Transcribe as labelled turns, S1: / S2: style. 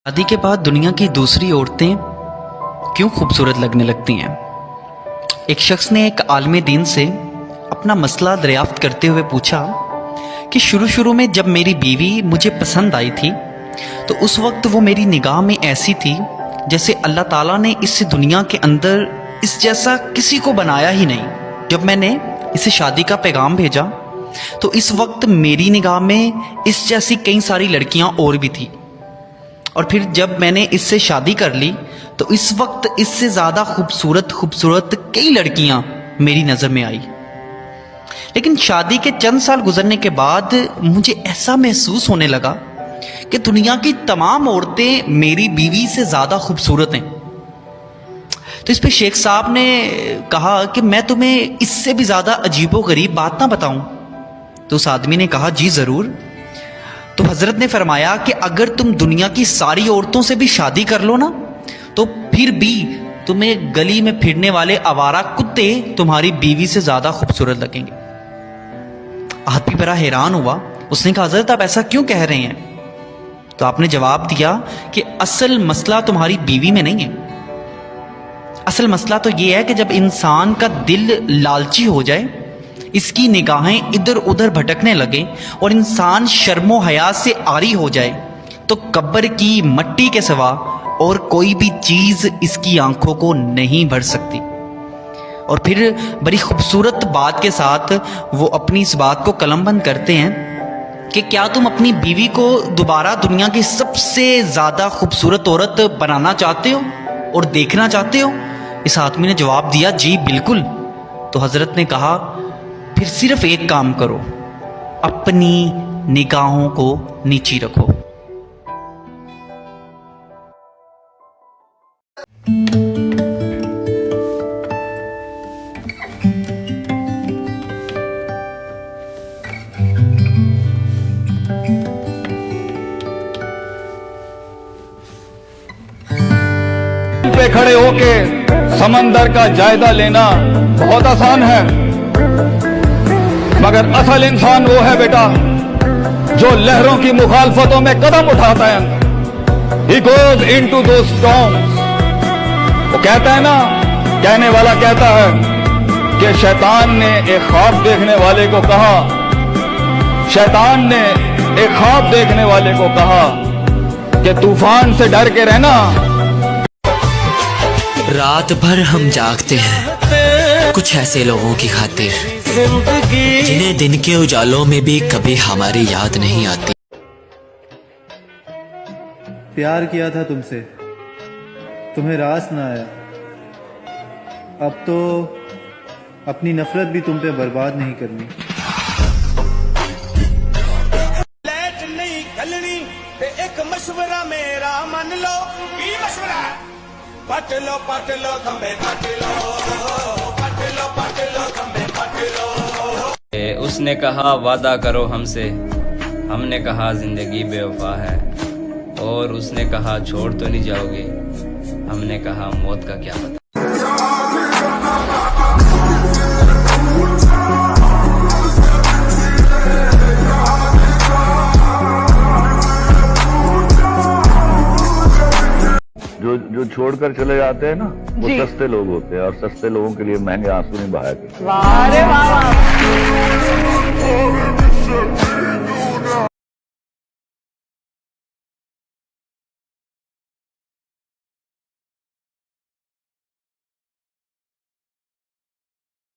S1: शादी के बाद दुनिया की दूसरी औरतें क्यों खूबसूरत लगने लगती हैं। एक शख्स ने एक आलिम दीन से अपना मसला दरियाफ्त करते हुए पूछा कि शुरू शुरू में जब मेरी बीवी मुझे पसंद आई थी तो उस वक्त वो मेरी निगाह में ऐसी थी जैसे अल्लाह ताला ने इस दुनिया के अंदर इस जैसा किसी को बनाया ही नहीं। जब मैंने इसे शादी का पैगाम भेजा तो इस वक्त मेरी निगाह में इस जैसी कई सारी लड़कियां और भी थी, और फिर जब मैंने इससे शादी कर ली तो इस वक्त इससे ज़्यादा खूबसूरत कई लड़कियां मेरी नज़र में आई। लेकिन शादी के चंद साल गुजरने के बाद मुझे ऐसा महसूस होने लगा कि दुनिया की तमाम औरतें मेरी बीवी से ज़्यादा खूबसूरत हैं। तो इस पे शेख साहब ने कहा कि मैं तुम्हें इससे भी ज़्यादा अजीबोगरीब बात ना बताऊं। तो उस आदमी ने कहा जी ज़रूर। तो हजरत ने फरमाया कि अगर तुम दुनिया की सारी औरतों से भी शादी कर लो ना तो फिर भी तुम्हें गली में फिरने वाले आवारा कुत्ते तुम्हारी बीवी से ज्यादा खूबसूरत लगेंगे। आदमी बड़ा हैरान हुआ। उसने कहा हजरत आप ऐसा क्यों कह रहे हैं? तो आपने जवाब दिया कि असल मसला तुम्हारी बीवी में नहीं है। असल मसला तो यह है कि जब इंसान का दिल लालची हो जाए, इसकी निगाहें इधर उधर भटकने लगे और इंसान शर्मो हया से आरी हो जाए तो कब्र की मट्टी के सिवा और कोई भी चीज़ इसकी आंखों को नहीं भर सकती। और फिर बड़ी खूबसूरत बात के साथ वो अपनी इस बात को कलमबंद करते हैं कि क्या तुम अपनी बीवी को दोबारा दुनिया की सबसे ज़्यादा खूबसूरत औरत बनाना चाहते हो और देखना चाहते हो? इस आदमी ने जवाब दिया जी बिल्कुल। तो हज़रत ने कहा फिर सिर्फ एक काम करो, अपनी निगाहों को नीची रखो।
S2: पे खड़े होके समंदर का जायजा लेना बहुत आसान है, मगर असल इंसान वो है बेटा जो लहरों की मुखालफतों में कदम उठाता है। He goes into those storms। वो कहता है ना, कहने वाला कहता है कि शैतान ने एक ख्वाब देखने वाले को कहा, शैतान ने एक ख्वाब देखने वाले को कहा कि तूफान से डर के रहना।
S3: रात भर हम जागते हैं कुछ ऐसे लोगों की खातिर जिन्हें दिन के उजालों में भी कभी हमारी याद नहीं आती।
S4: प्यार किया था तुमसे, तुम्हें रास ना आया। अब तो अपनी नफरत भी तुम पे बर्बाद नहीं करनी।
S5: लैट नहीं खलनी ते एक मशवरा मेरा मन लो। की मशवरा? पट लो खंबे पट लो खंबे पट लो।
S6: उसने कहा वादा करो हमसे, हमने कहा जिंदगी बेवफा है। और उसने कहा छोड़ तो नहीं जाओगे, हमने कहा मौत का क्या पता।
S7: जो छोड़कर चले जाते हैं ना वो सस्ते लोग होते हैं, और सस्ते लोगों के लिए महंगे आंसू नहीं बहाया करते।